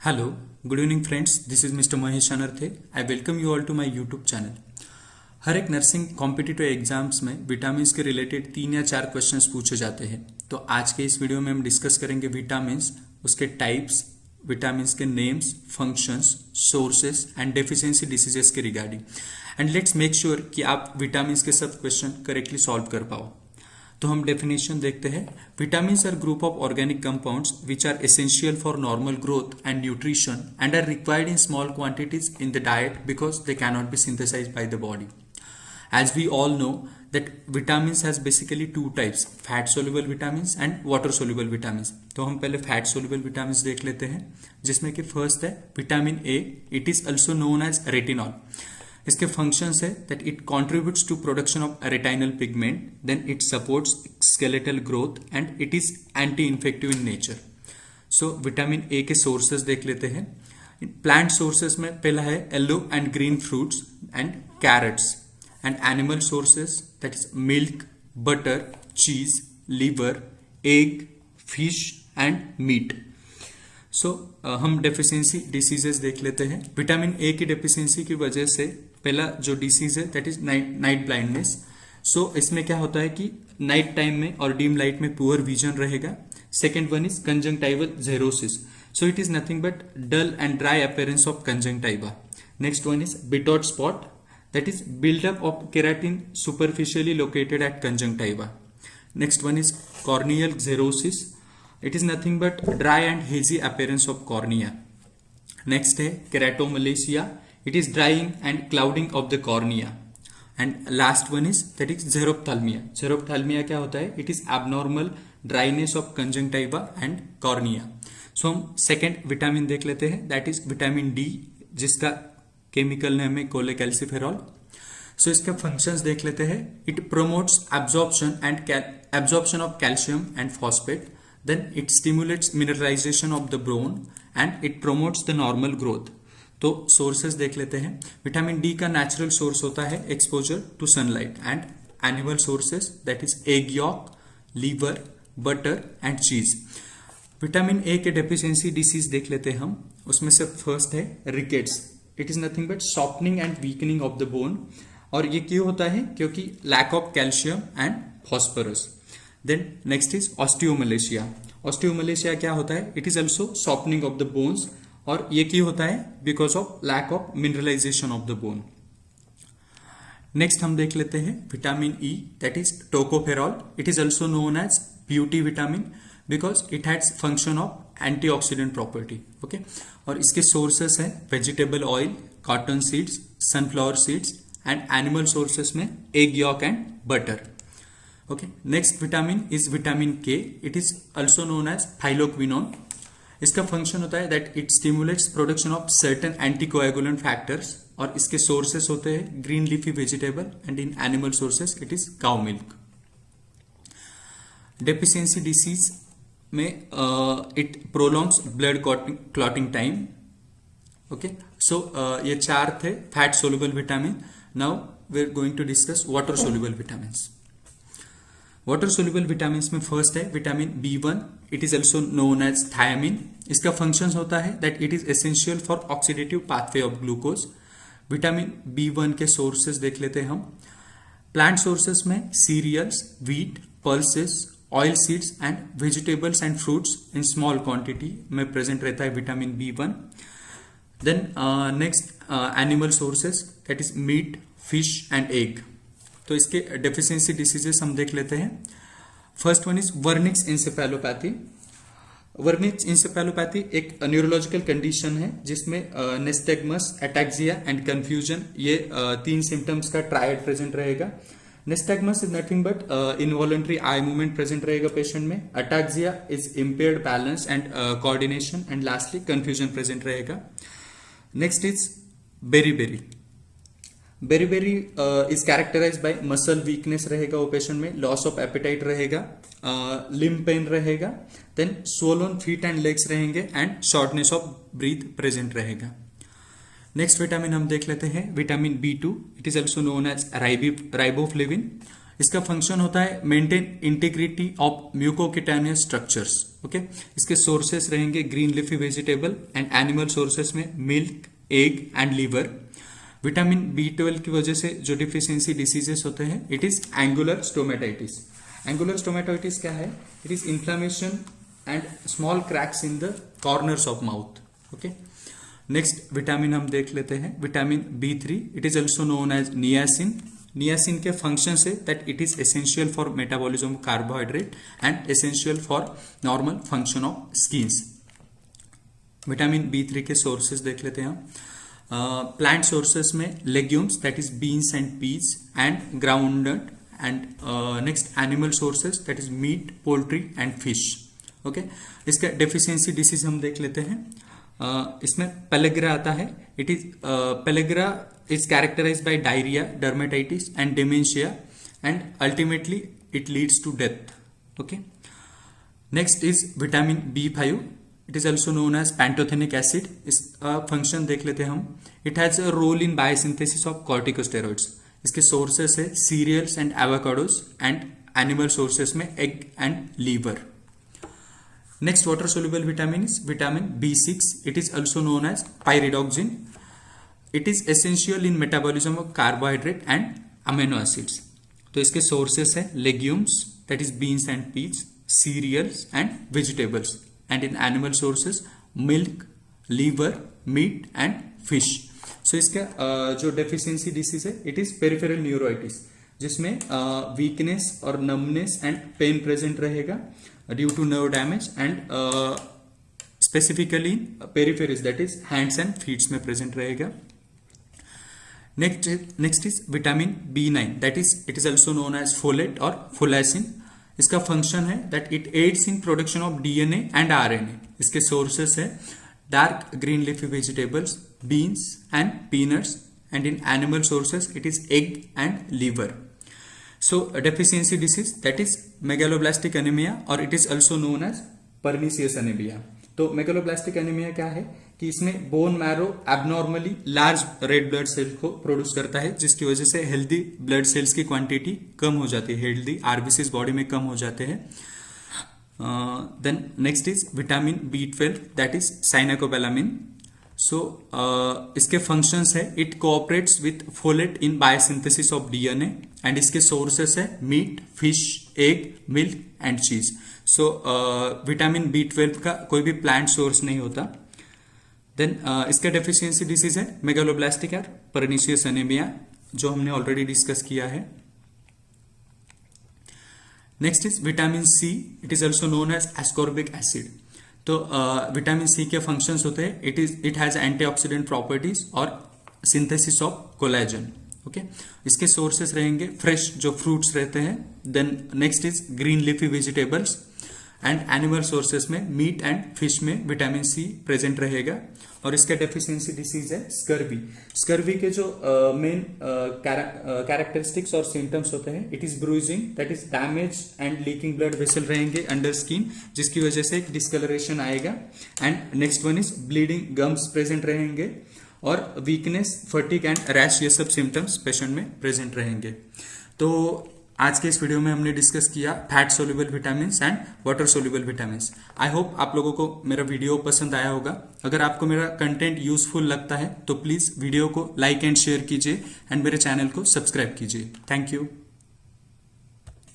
Hello, good evening friends. This is Mr. Mahesh Anarthe. I welcome you all to my YouTube channel. हर एक nursing competitive exams में vitamin के related 3 या 4 questions पूछे जाते हैं। तो आज के इस वीडियो में हम डिस्कस करेंगे विटामिन, उसके टाइप्स, विटामिन के names, functions, sources and deficiency diseases के regarding. And let's make sure कि आप विटामिन के सब क्वेश्चन करेक्टली सॉल्व कर पाओ। तो हम डेफिनेशन देखते हैं। Vitamins are group of organic compounds which are essential for normal growth and nutrition and are required in small quantities in the diet because they can not be synthesized by the body. As we all know that vitamins has basically two types, fat soluble vitamins and water soluble vitamins। तो हम पहले fat soluble vitamins देख लेते हैं, जिसमें कि first है vitamin A. It is also known as retinol. इसके फंक्शंस है that it contributes to production of retinal pigment, then it supports skeletal growth and it is anti-infective in nature। So vitamin A के sources देख लेते हैं। Plant sources में पहला है yellow and green fruits and carrots. And animal sources, that is milk, butter, cheese, liver, egg, fish and meat। So हम deficiency diseases देख लेते हैं। विटामिन ए की डेफिशिएंसी की वजह से पहला जो डिसीज है that is night blindness. So इसमें क्या होता है कि नाइट टाइम में और डीम लाइट में पुअर विजन रहेगा। Second one is conjunctival xerosis. So it is nothing but dull and dry appearance of conjunctiva. Next one is Bitot spot, that is buildup of keratin superficially located at conjunctiva। Next one is corneal xerosis। It is nothing but dry and hazy appearance of cornea। Next है keratomalacia। It is drying and clouding of the cornea। And last one is that is xerophthalmia। xerophthalmia क्या होता है? It is abnormal dryness of conjunctiva and cornea। So हम second vitamin देख लेते हैं, that is vitamin D, जिसका chemical name है cholecalciferol. So इसके फंक्शंस देख लेते हैं। It promotes absorption of calcium and phosphate, then it stimulates mineralization of the bone and it promotes the normal growth. तो सोर्सेस देख लेते हैं। विटामिन डी का नेचुरल सोर्स होता है exposure to sunlight and animal sources that is egg yolk, liver, butter and cheese. Vitamin A के deficiency disease देख लेते हैं हम। उसमें से फर्स्ट है rickets. It is nothing but softening and weakening of the bone. और ये क्यों होता है? क्योंकि lack of calcium and phosphorus. Then next is osteomalacia. Osteomalacia क्या होता है? It is also softening of the bones. और ये क्यों होता है? Because of lack of mineralization of the bone. Next हम देख लेते हैं vitamin E, that is tocopherol. It is also known as beauty vitamin because it has function of antioxidant property. Okay, और इसके सोर्सेस हैं vegetable oil, cotton seeds, sunflower seeds and animal sources में egg yolk and butter. Okay, next vitamin is vitamin K. It is also known as phylloquinone. इसका function होता है that it stimulates production of certain anticoagulant factors. और इसके sources होते हैं green leafy vegetable and in animal sources it is cow milk. Deficiency disease में it prolongs blood clotting time. Okay, so ये 4 थे fat soluble vitamin. Now we are going to discuss water soluble vitamins. Water soluble vitamins में first है vitamin B one. It is also known as thiamine. इसका function होता है that it is essential for oxidative pathway of glucose. Vitamin B one के sources देख लेते हैं हम। प्लांट सोर्सेस में cereals, wheat, pulses, oil seeds and vegetables and fruits in small quantity में प्रेजेंट रहता है vitamin B one. Then next animal sources that is meat, fish and egg. तो इसके डेफिशिएंसी डिसीजेस हम देख लेते हैं। First one is Wernicke's encephalopathy. Wernicke's encephalopathy एक न्यूरोलॉजिकल कंडीशन है जिसमें नेस्टैग्मस, एटैक्सिया एंड कंफ्यूजन, ये 3 सिम्टम्स का ट्रायड प्रेजेंट रहेगा। Nystagmus is nothing but involuntary eye movement present रहेगा पेशेंट में। Ataxia is impaired balance and coordination and lastly confusion present रहेगा। Next is beriberi. Beriberi is characterized by muscle weakness रहेगा वो patient में, loss of appetite रहेगा, limb pain रहेगा, then swollen feet and legs रहेंगे and shortness of breath present रहेगा। Next vitamin हम देख लेते हैं vitamin B two. It is also known as riboflavin. इसका फंक्शन होता है maintain integrity of mucocutaneous structures. Okay, इसके सोर्सेस रहेंगे green leafy vegetable and animal sources में milk, egg and liver. Vitamin B12 की वजह से जो डिफिशियंसी डिसीजेस होते हैं, it is angular stomatitis. Angular stomatitis क्या है? It is inflammation and small cracks in the corners of mouth. Okay, next vitamin हम देख लेते हैं, vitamin B3, it is also known as niacin. Niacin के function है that it is essential for metabolism of carbohydrate and essential for normal function of skins. Vitamin B3 के sources देख लेते हैं हम। प्लांट सोर्सेस में legumes that is beans and peas and groundnut and next animal sources that is meat, poultry and fish. Okay, इसका deficiency disease हम देख लेते हैं। इसमें पेलेग्रा आता है। It is pellagra is characterized by diarrhea, dermatitis and dementia, and ultimately it leads to death. Okay, next is vitamin B5. It is also known as pantothenic acid. इसका function देख लेते हैं हम। It has a role in biosynthesis of corticosteroids. इसके sources है cereals and avocados and animal sources में egg and liver. Next water soluble vitamin is vitamin B6. It is also known as pyridoxine. It is essential in metabolism of carbohydrate and amino acids. तो इसके sources है legumes that is beans and peas, cereals and vegetables, and in animal sources milk, liver, meat and fish. So इसका जो deficiency disease है, it is peripheral न्यूरोइटिस, जिसमें weakness और numbness and pain present रहेगा due to nerve damage and specifically peripheries that is hands and feets में present रहेगा। Next is vitamin B9 that is it is also known as folate और folacin. इसका function है that it aids in production of DNA and RNA। इसके sources है dark green leafy vegetables, beans and peanuts, and in animal sources it is egg and liver. So deficiency disease that is megaloblastic anaemia और it is also known as pernicious anaemia. तो megaloblastic anaemia क्या है कि इसमें bone marrow abnormally large red blood cell को produce करता है, जिसकी वजह से हेल्दी ब्लड सेल्स की क्वांटिटी कम हो जाती है, हेल्दी आरबीसीज बॉडी में कम हो जाते हैं। Then next is vitamin B12 that is cyanocobalamin. So इसके फंक्शंस है it cooperates with folate in biosynthesis of DNA and इसके सोर्सेस है meat, fish, egg, milk and cheese. So vitamin B12 का कोई भी प्लांट सोर्स नहीं होता। Then इसका डेफिशिएंसी डिसीज है मेगालोब्लास्टिक और पर्निशियस एनीमिया, जो हमने ऑलरेडी डिस्कस किया है। Next is vitamin C, it is also known as ascorbic acid. तो विटामिन C के फंक्शंस होते हैं इट हैज एंटीऑक्सीडेंट प्रॉपर्टीज और सिंथेसिस ऑफ कोलेजन। ओके, इसके सोर्सेस रहेंगे फ्रेश जो फ्रूट्स रहते हैं। Then next is green leafy vegetables and animal sources में मीट एंड फिश में विटामिन C प्रेजेंट रहेगा। और इसका डेफिशिएंसी डिसीज है स्कर्वी। स्कर्वी के जो मेन कैरेक्टरिस्टिक्स और सिम्टम्स होते हैं, it is bruising that is damage and leaking blood vessel रहेंगे अंडर स्किन, जिसकी वजह से एक डिस्कलरेशन आएगा। And next one is bleeding gums present रहेंगे और वीकनेस, फटीग एंड रैश, ये सब सिम्टम्स पेशेंट में प्रेजेंट रहेंगे। तो आज के इस वीडियो में हमने डिस्कस किया fat soluble vitamin and water soluble vitamin. I hope आप लोगों को मेरा वीडियो पसंद आया होगा। अगर आपको मेरा कंटेंट यूजफुल लगता है तो प्लीज वीडियो को लाइक एंड शेयर कीजिए एंड मेरे चैनल को सब्सक्राइब कीजिए। Thank you.